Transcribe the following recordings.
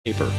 paper.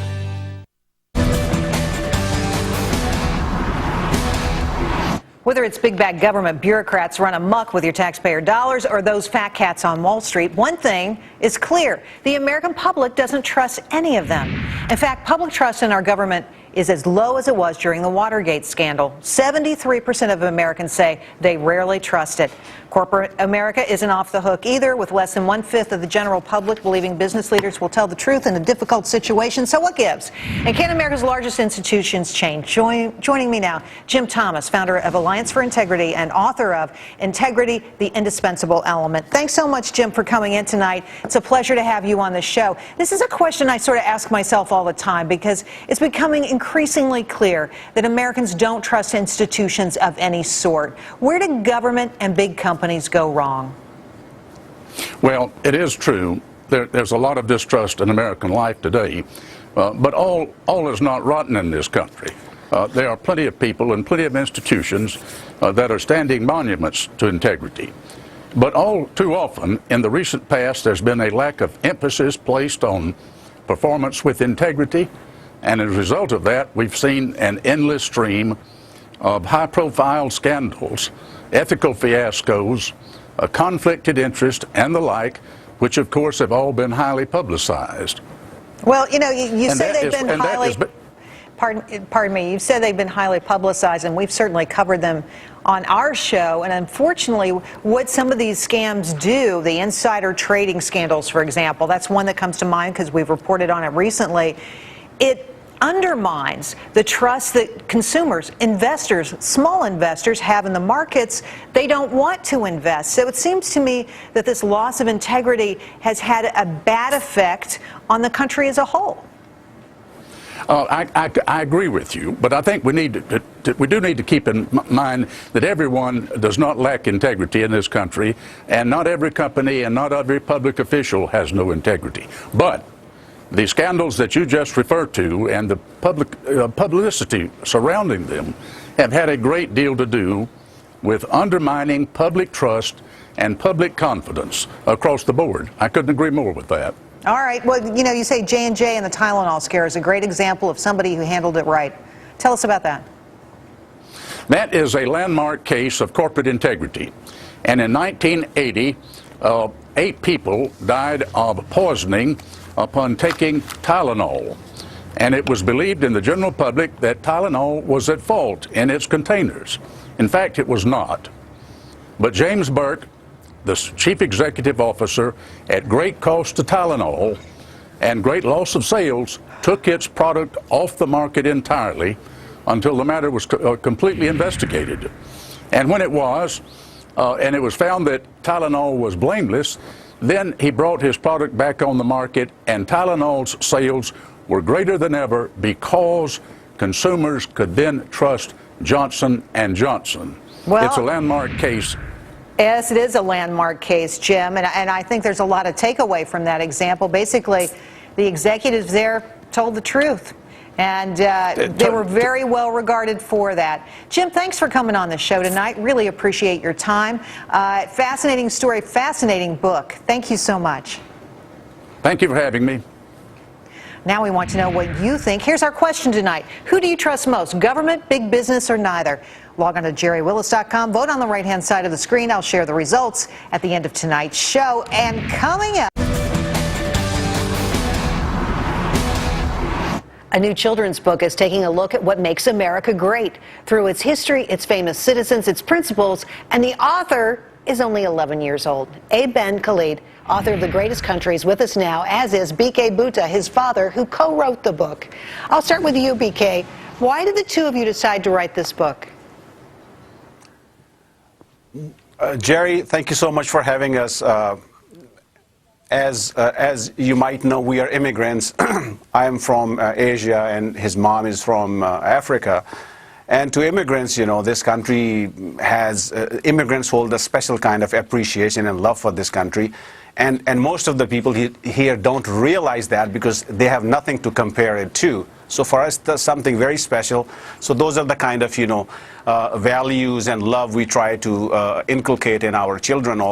Whether it's big bad government bureaucrats run amok with your taxpayer dollars or those fat cats on Wall Street, one thing is clear. The American public doesn't trust any of them. In fact, public trust in our government is as low as it was during the Watergate scandal. 73% of Americans say they rarely trust it. Corporate America isn't off the hook either, with less than 1/5 of the general public believing business leaders will tell the truth in a difficult situation. So what gives? And can America's largest institutions change? Joining me now, Jim Thomas, founder of Alliance for Integrity and author of Integrity, the Indispensable Element. Thanks so much, Jim, for coming in tonight. It's a pleasure to have you on the show. This is a question I sort of ask myself all the time because it's becoming increasingly clear that Americans don't trust institutions of any sort. Where do government and big companies go wrong? Well, it is true. There's a lot of distrust in American life today, but all is not rotten in this country. There are plenty of people and plenty of institutions that are standing monuments to integrity. But all too often, in the recent past, there's been a lack of emphasis placed on performance with integrity, and as a result of that, we've seen an endless stream of high-profile scandals, ethical fiascos, conflicted interest, and the like, which, of course, have all been highly publicized. Well, you know, you say they've been highly... Pardon me, you've said they've been highly publicized, and we've certainly covered them on our show. And unfortunately, what some of these scams do, the insider trading scandals, for example, that's one that comes to mind because we've reported on it recently, it undermines the trust that consumers, investors, small investors have in the markets. They don't want to invest. So it seems to me that this loss of integrity has had a bad effect on the country as a whole. I agree with you, but I think we do need to keep in mind that everyone does not lack integrity in this country, and not every company and not every public official has no integrity. But the scandals that you just referred to and the publicity surrounding them have had a great deal to do with undermining public trust and public confidence across the board. I couldn't agree more with that. All right. Well, you know, you say J&J and the Tylenol scare is a great example of somebody who handled it right. Tell us about that. That is a landmark case of corporate integrity. And in 1980, 8 people died of poisoning upon taking Tylenol. And it was believed in the general public that Tylenol was at fault in its containers. In fact, it was not. But James Burke, the chief executive officer, at great cost to Tylenol and great loss of sales, took its product off the market entirely until the matter was completely investigated. And when it was, and it was found that Tylenol was blameless, then he brought his product back on the market, and Tylenol's sales were greater than ever because consumers could then trust Johnson & Johnson. Well, it's a landmark case. Yes, it is a landmark case, Jim, and I think there's a lot of takeaway from that example. Basically, the executives there told the truth, and they were very well regarded for that. Jim, thanks for coming on the show tonight. Really appreciate your time. Fascinating story, fascinating book. Thank you so much. Thank you for having me. Now we want to know what you think. Here's our question tonight. Who do you trust most, government, big business, or neither? Log on to jerrywillis.com. Vote on the right-hand side of the screen. I'll share the results at the end of tonight's show. And coming up, a new children's book is taking a look at what makes America great through its history, its famous citizens, its principles, and the author is only 11 years old. Abe Ben Khalid, author of The Greatest Country, is with us now, as is BK Bhutta, his father, who co-wrote the book. I'll start with you, BK. Why did the two of you decide to write this book? Jerry, thank you so much for having us. As you might know, we are immigrants. I am from Asia, and his mom is from Africa. And to immigrants, you know, this country has, immigrants hold a special kind of appreciation and love for this country. And most of the people here don't realize that because they have nothing to compare it to. So for us, that's something very special. So those are the kind of, values and love we try to inculcate in our children also.